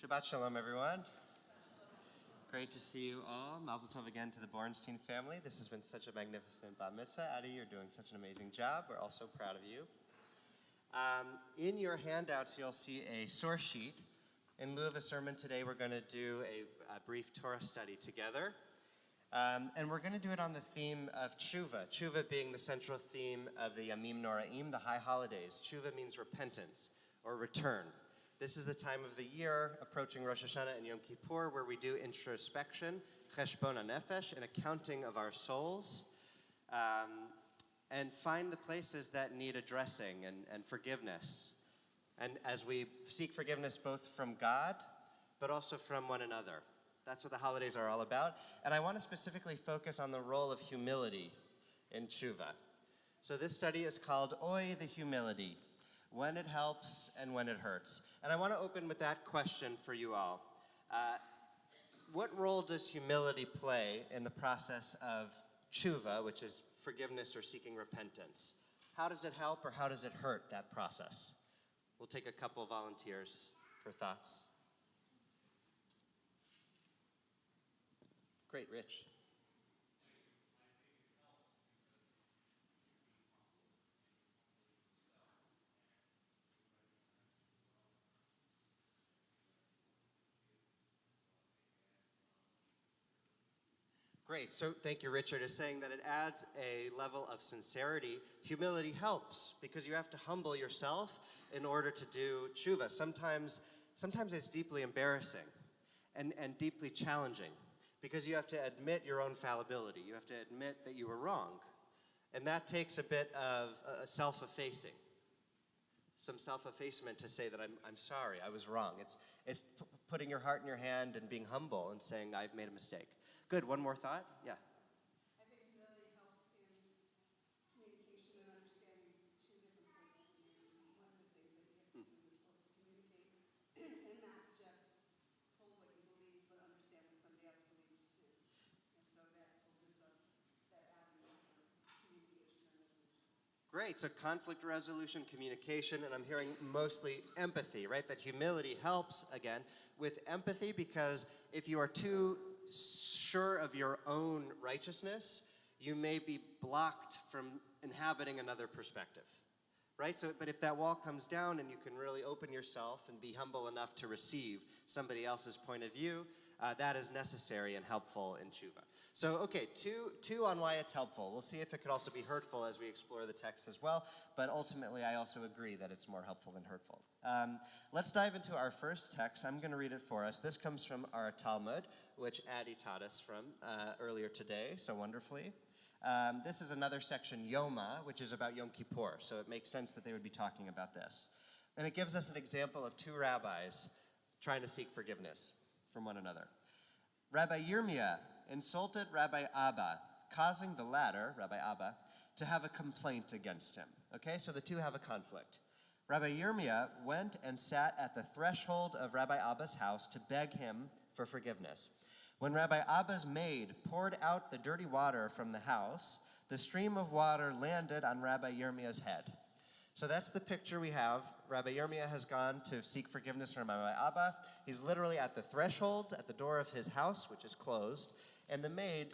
Shabbat Shalom, everyone. Great to see you all. Mazel Tov again to the Bornstein family. This has been such a magnificent Bat Mitzvah. Adi, you're doing such an amazing job. We're all so proud of you. In your handouts, you'll see a source sheet. In lieu of a sermon today, we're going to do a brief Torah study together. And we're going to do it on the theme of tshuva. Tshuva being the central theme of the Yamim Noraim, the high holidays. Tshuva means repentance or return. This is the time of the year, approaching Rosh Hashanah and Yom Kippur, where we do introspection, cheshbon hanefesh, an accounting of our souls, and find the places that need addressing and forgiveness. And as we seek forgiveness both from God, but also from one another. That's what the holidays are all about. And I want to specifically focus on the role of humility in tshuva. So this study is called Oy, the Humility. When it helps and when it hurts. And I want to open with that question for you all. What role does humility play in the process of tshuva, which is forgiveness or seeking repentance? How does it help or how does it hurt that process? We'll take a couple volunteers for thoughts. Great, Rich. Great, so thank you, Richard, is saying that it adds a level of sincerity. Humility helps because you have to humble yourself in order to do tshuva. Sometimes it's deeply embarrassing and deeply challenging because you have to admit your own fallibility. You have to admit that you were wrong. And that takes a bit of self-effacing, some self-effacement to say that I'm sorry, I was wrong. It's putting your heart in your hand and being humble and saying, I've made a mistake. Good, one more thought? Yeah. I think humility helps in communication and understanding two different points of view. One of the things that you have to do is focus communicate and not just hold what you believe, but understand what somebody else believes too. And so that opens up that avenue for communication and resolution. Great, so conflict resolution, communication, and I'm hearing mostly empathy, right? That humility helps, again, with empathy because if you are too sure of your own righteousness, you may be blocked from inhabiting another perspective, right? So, but if that wall comes down and you can really open yourself and be humble enough to receive somebody else's point of view, that is necessary and helpful in tshuva. So, okay, two on why it's helpful. We'll see if it could also be hurtful as we explore the text as well, but ultimately I also agree that it's more helpful than hurtful. Let's dive into our first text. I'm going to read it for us. This comes from our Talmud, which Adi taught us from earlier today, so wonderfully. This is another section, Yoma, which is about Yom Kippur, so it makes sense that they would be talking about this. And it gives us an example of two rabbis trying to seek forgiveness from one another. Rabbi Yirmiyah insulted Rabbi Abba, causing the latter, Rabbi Abba, to have a complaint against him. Okay, so the two have a conflict. Rabbi Yirmiyah went and sat at the threshold of Rabbi Abba's house to beg him for forgiveness. When Rabbi Abba's maid poured out the dirty water from the house, the stream of water landed on Rabbi Yirmiyah's head. So that's the picture we have. Rabbi Yirmiyah has gone to seek forgiveness from Rabbi Abba. He's literally at the threshold, at the door of his house, which is closed, and the maid,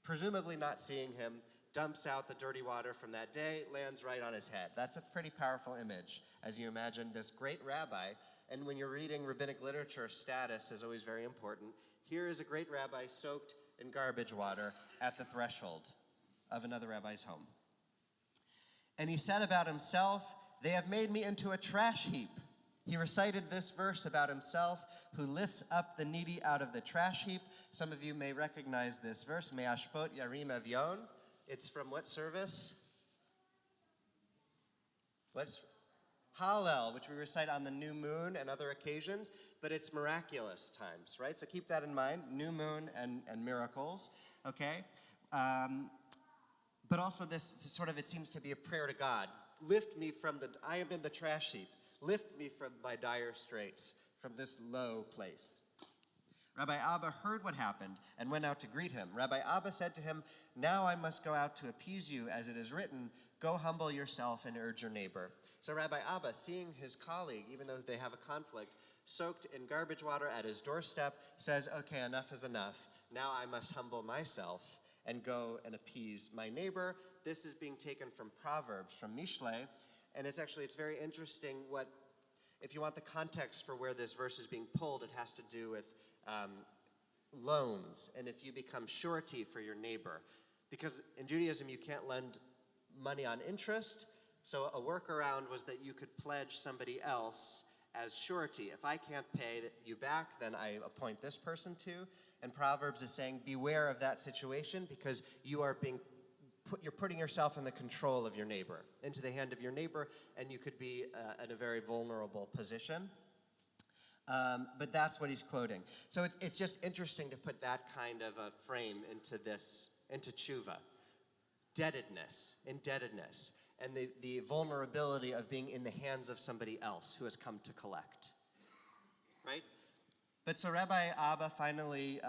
presumably not seeing him, dumps out the dirty water from that day, lands right on his head. That's a pretty powerful image, as you imagine this great rabbi. And when you're reading rabbinic literature, status is always very important. Here is a great rabbi soaked in garbage water at the threshold of another rabbi's home. And he said about himself, "They have made me into a trash heap." He recited this verse about himself, who lifts up the needy out of the trash heap. Some of you may recognize this verse, Me'ashpot Yarim Avion. It's from what service? What's Hallel, which we recite on the new moon and other occasions, but it's miraculous times, right? So keep that in mind, new moon and miracles, okay? But also this sort of, it seems to be a prayer to God. Lift me from I am in the trash heap. Lift me from my dire straits, from this low place. Rabbi Abba heard what happened and went out to greet him. Rabbi Abba said to him, "Now I must go out to appease you, as it is written, Go humble yourself and urge your neighbor. So Rabbi Abba, seeing his colleague, even though they have a conflict, soaked in garbage water at his doorstep, says, okay, enough is enough. Now I must humble myself and go and appease my neighbor. This is being taken from Proverbs, from Mishle, and it's very interesting what, if you want the context for where this verse is being pulled, it has to do with loans, and if you become surety for your neighbor. Because in Judaism, you can't lend money on interest, so a workaround was that you could pledge somebody else as surety. If I can't pay you back, then I appoint this person to. And Proverbs is saying, beware of that situation, because you're putting yourself in the control of your neighbor, into the hand of your neighbor, and you could be in a very vulnerable position. But that's what he's quoting. So it's just interesting to put that kind of a frame into tshuva. Indebtedness, and the vulnerability of being in the hands of somebody else who has come to collect, right? But so Rabbi Abba finally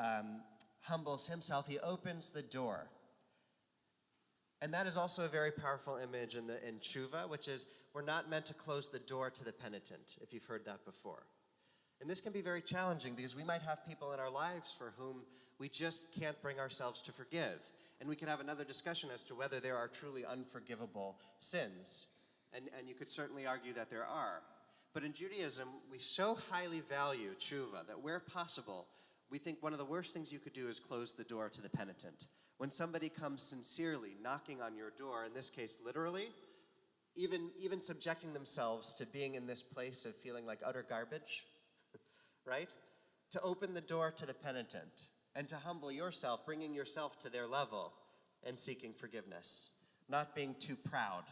humbles himself. He opens the door. And that is also a very powerful image in tshuva, which is we're not meant to close the door to the penitent, if you've heard that before. And this can be very challenging because we might have people in our lives for whom we just can't bring ourselves to forgive. And we could have another discussion as to whether there are truly unforgivable sins. And you could certainly argue that there are. But in Judaism, we so highly value tshuva that where possible, we think one of the worst things you could do is close the door to the penitent. When somebody comes sincerely knocking on your door, in this case literally, even subjecting themselves to being in this place of feeling like utter garbage, right? To open the door to the penitent and to humble yourself, bringing yourself to their level and seeking forgiveness, not being too proud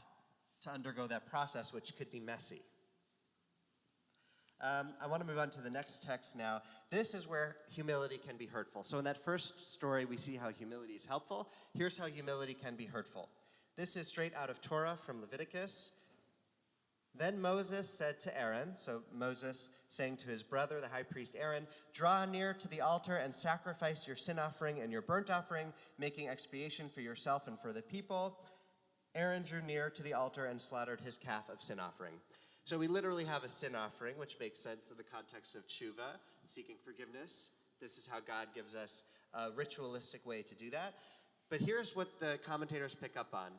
to undergo that process, which could be messy. I want to move on to the next text now. This is where humility can be hurtful. So in that first story, we see how humility is helpful. Here's how humility can be hurtful. This is straight out of Torah from Leviticus. Then Moses said to Aaron, so Moses saying to his brother, the high priest Aaron, draw near to the altar and sacrifice your sin offering and your burnt offering, making expiation for yourself and for the people. Aaron drew near to the altar and slaughtered his calf of sin offering. So we literally have a sin offering, which makes sense in the context of tshuva, seeking forgiveness. This is how God gives us a ritualistic way to do that. But here's what the commentators pick up on.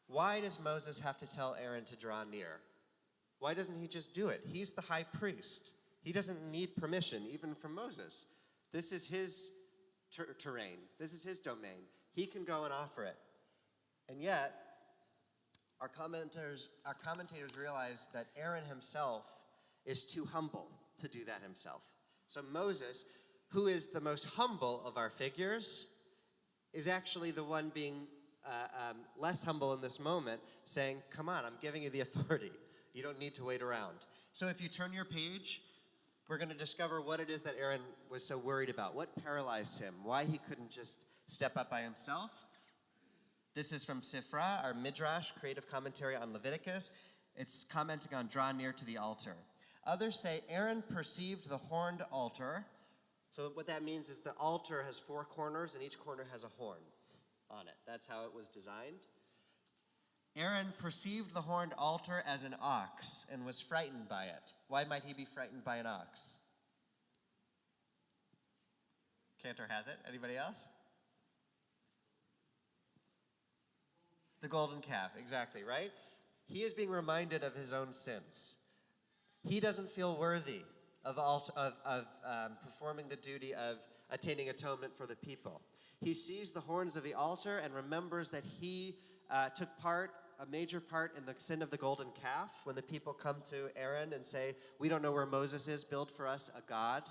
Why does Moses have to tell Aaron to draw near? Why doesn't he just do it? He's the high priest. He doesn't need permission, even from Moses. This is his terrain. This is his domain. He can go and offer it. And yet, our commentators realize that Aaron himself is too humble to do that himself. So Moses, who is the most humble of our figures, is actually the one being less humble in this moment, saying, come on, I'm giving you the authority. You don't need to wait around. So if you turn your page, we're going to discover what it is that Aaron was so worried about, what paralyzed him, why he couldn't just step up by himself. This is from Sifra, our Midrash, creative commentary on Leviticus. It's commenting on draw near to the altar. Others say Aaron perceived the horned altar. So what that means is the altar has 4 corners, and each corner has a horn on it. That's how it was designed. Aaron perceived the horned altar as an ox and was frightened by it. Why might he be frightened by an ox? Cantor has it. Anybody else? The golden calf, exactly, right? He is being reminded of his own sins. He doesn't feel worthy of performing the duty of attaining atonement for the people. He sees the horns of the altar and remembers that he took a major part in the sin of the golden calf. When the people come to Aaron and say, we don't know where Moses is, build for us a god.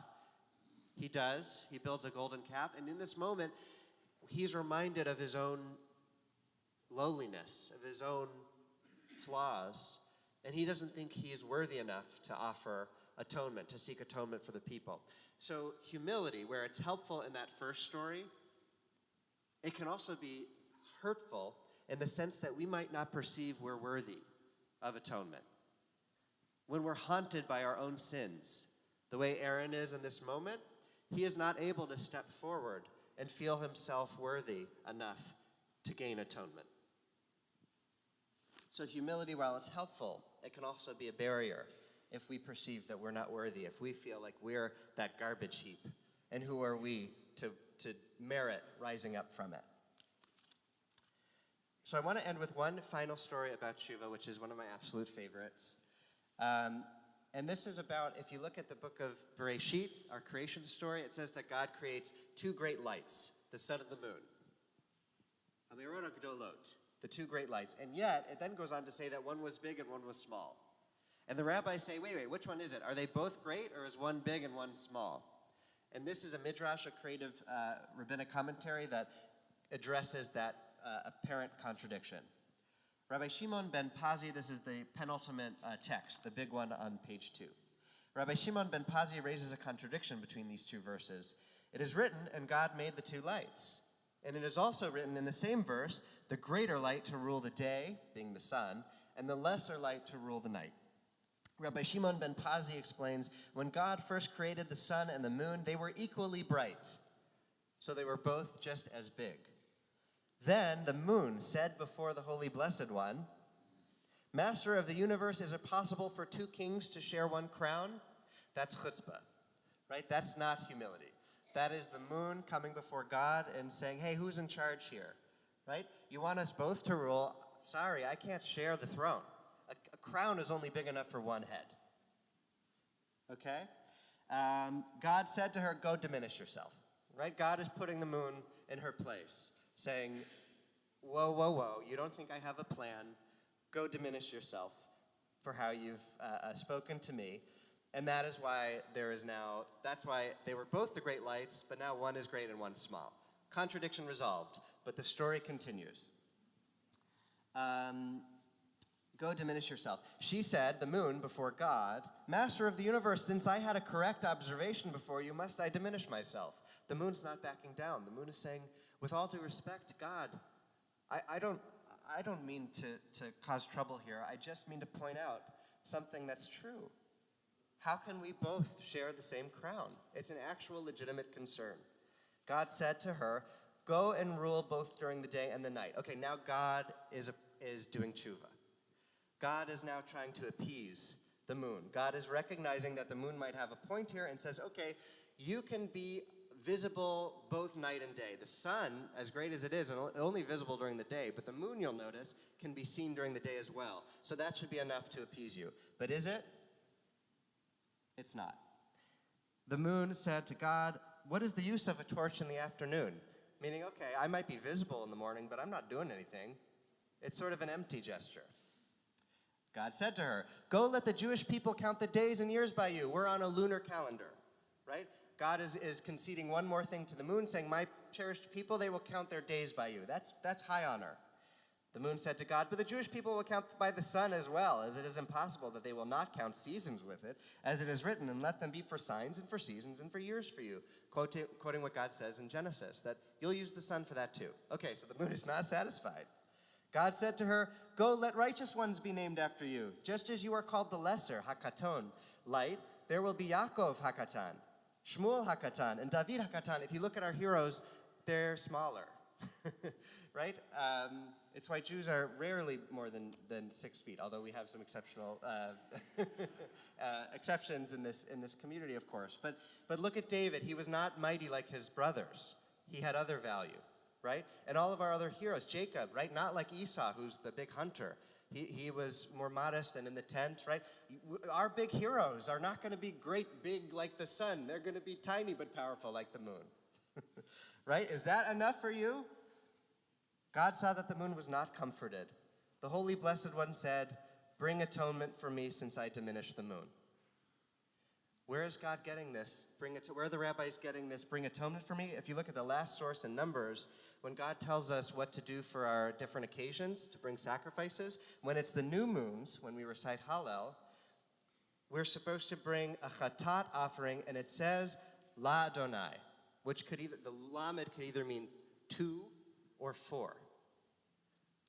He does. He builds a golden calf. And in this moment, he's reminded of his own lowliness, of his own flaws. And he doesn't think he is worthy enough to offer atonement, to seek atonement for the people. So humility, where it's helpful in that first story, it can also be hurtful in the sense that we might not perceive we're worthy of atonement. When we're haunted by our own sins, the way Aaron is in this moment, he is not able to step forward and feel himself worthy enough to gain atonement. So humility, while it's helpful, it can also be a barrier if we perceive that we're not worthy, if we feel like we're that garbage heap. And who are we to merit rising up from it? So I want to end with one final story about tshuva, which is one of my absolute favorites. And this is about, if you look at the book of Bereshit, our creation story, it says that God creates two great lights, the sun and the moon. Amirot HaGdolot, the two great lights. And yet, it then goes on to say that one was big and one was small. And the rabbis say, wait, which one is it? Are they both great, or is one big and one small? And this is a midrash, a creative rabbinic commentary that addresses that apparent contradiction. Rabbi Shimon ben Pazi, this is the penultimate text, the big one on page 2. Rabbi Shimon ben Pazi raises a contradiction between these two verses. It is written, and God made the two lights. And it is also written in the same verse, the greater light to rule the day, being the sun, and the lesser light to rule the night. Rabbi Shimon ben Pazi explains, when God first created the sun and the moon, they were equally bright. So they were both just as big. Then the moon said before the Holy Blessed One, Master of the universe, is it possible for two kings to share one crown? That's chutzpah, right? That's not humility. That is the moon coming before God and saying, hey, who's in charge here, right? You want us both to rule. Sorry, I can't share the throne. A crown is only big enough for one head, okay? God said to her, go diminish yourself, right? God is putting the moon in her place, saying, whoa, you don't think I have a plan? Go diminish yourself for how you've spoken to me. And that is why that's why they were both the great lights, but now one is great and one's small. Contradiction resolved, but the story continues. Go diminish yourself. She said, the moon, before God, Master of the universe, since I had a correct observation before you, must I diminish myself? The moon's not backing down. The moon is saying, with all due respect, God, I don't mean to cause trouble here. I just mean to point out something that's true. How can we both share the same crown? It's an actual legitimate concern. God said to her, go and rule both during the day and the night. Okay, now God is doing tshuva. God is now trying to appease the moon. God is recognizing that the moon might have a point here and says, okay, you can be visible both night and day. The sun, as great as it is, only visible during the day, but the moon, you'll notice, can be seen during the day as well. So that should be enough to appease you. But is it? It's not. The moon said to God, what is the use of a torch in the afternoon? Meaning, okay, I might be visible in the morning, but I'm not doing anything. It's sort of an empty gesture. God said to her, go let the Jewish people count the days and years by you. We're on a lunar calendar, right? God is conceding one more thing to the moon, saying, my cherished people, they will count their days by you. That's high honor. The moon said to God, but the Jewish people will count by the sun as well, as it is impossible that they will not count seasons with it, as it is written, and let them be for signs and for seasons and for years for you. Quoting what God says in Genesis, that you'll use the sun for that too. Okay, so the moon is not satisfied. God said to her, go let righteous ones be named after you. Just as you are called the lesser, Hakaton, light, there will be Yaakov Hakatan, Shmuel Hakatan, and David Hakatan. If you look at our heroes, they're smaller, right? It's why Jews are rarely more than 6 feet, although we have some exceptional exceptions in this community, of course. But look at David. He was not mighty like his brothers. He had other value. Right? And all of our other heroes, Jacob, right? Not like Esau, who's the big hunter. He was more modest and in the tent, right? Our big heroes are not going to be great big like the sun. They're going to be tiny but powerful like the moon. Right? Is that enough for you? God saw that the moon was not comforted. The Holy Blessed One said, bring atonement for me since I diminished the moon. Where is God getting this? Where are the rabbis getting this? Bring atonement for me? If you look at the last source in Numbers, when God tells us what to do for our different occasions, to bring sacrifices, when it's the new moons, when we recite Hallel, we're supposed to bring a chatat offering, and it says La Adonai, which the lamed could either mean 2 or 4.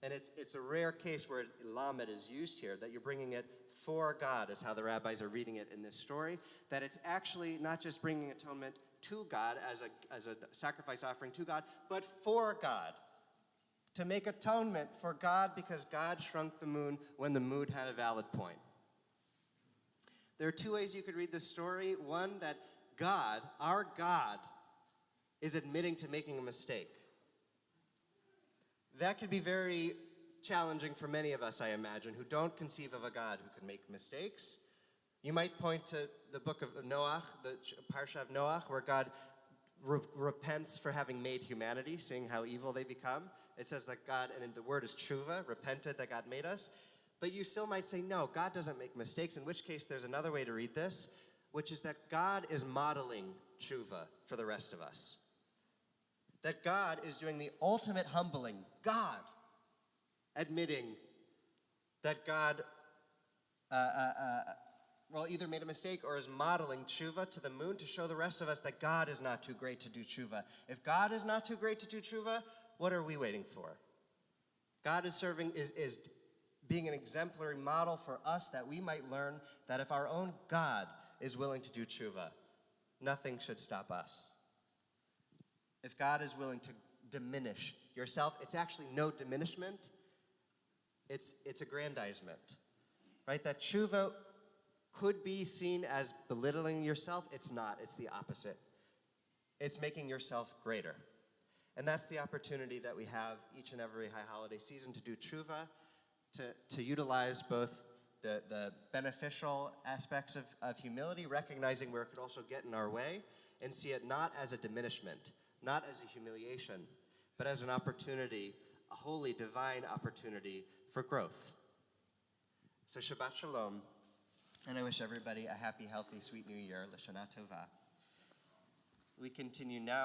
And it's a rare case where lamed is used here, that you're bringing it for God, is how the rabbis are reading it in this story, that it's actually not just bringing atonement to God as a sacrifice offering to God, but for God. to make atonement for God because God shrunk the moon when the moon had a valid point. There are two ways you could read this story. One, that God, our God, is admitting to making a mistake. That could be very challenging for many of us, I imagine, who don't conceive of a God who can make mistakes. You might point to the book of Noah, the Parsha of Noah, where God repents for having made humanity, seeing how evil they become. It says that God, and the word is tshuva, repented that God made us. But you still might say, no, God doesn't make mistakes, in which case there's another way to read this, which is that God is modeling tshuva for the rest of us. That God is doing the ultimate humbling. God admitting that God either made a mistake or is modeling tshuva to the moon to show the rest of us that God is not too great to do tshuva. If God is not too great to do tshuva, what are we waiting for? God is is being an exemplary model for us that we might learn that if our own God is willing to do tshuva, nothing should stop us. If God is willing to diminish yourself, it's actually no diminishment, it's aggrandizement, right? That tshuva could be seen as belittling yourself. It's not. It's the opposite. It's making yourself greater. And that's the opportunity that we have each and every high holiday season to do tshuva, to utilize both the beneficial aspects of humility, recognizing where it could also get in our way, and see it not as a diminishment, not as a humiliation, but as an opportunity, a holy, divine opportunity for growth. So Shabbat Shalom. And I wish everybody a happy, healthy, sweet New Year, L'Shana Tova. We continue now.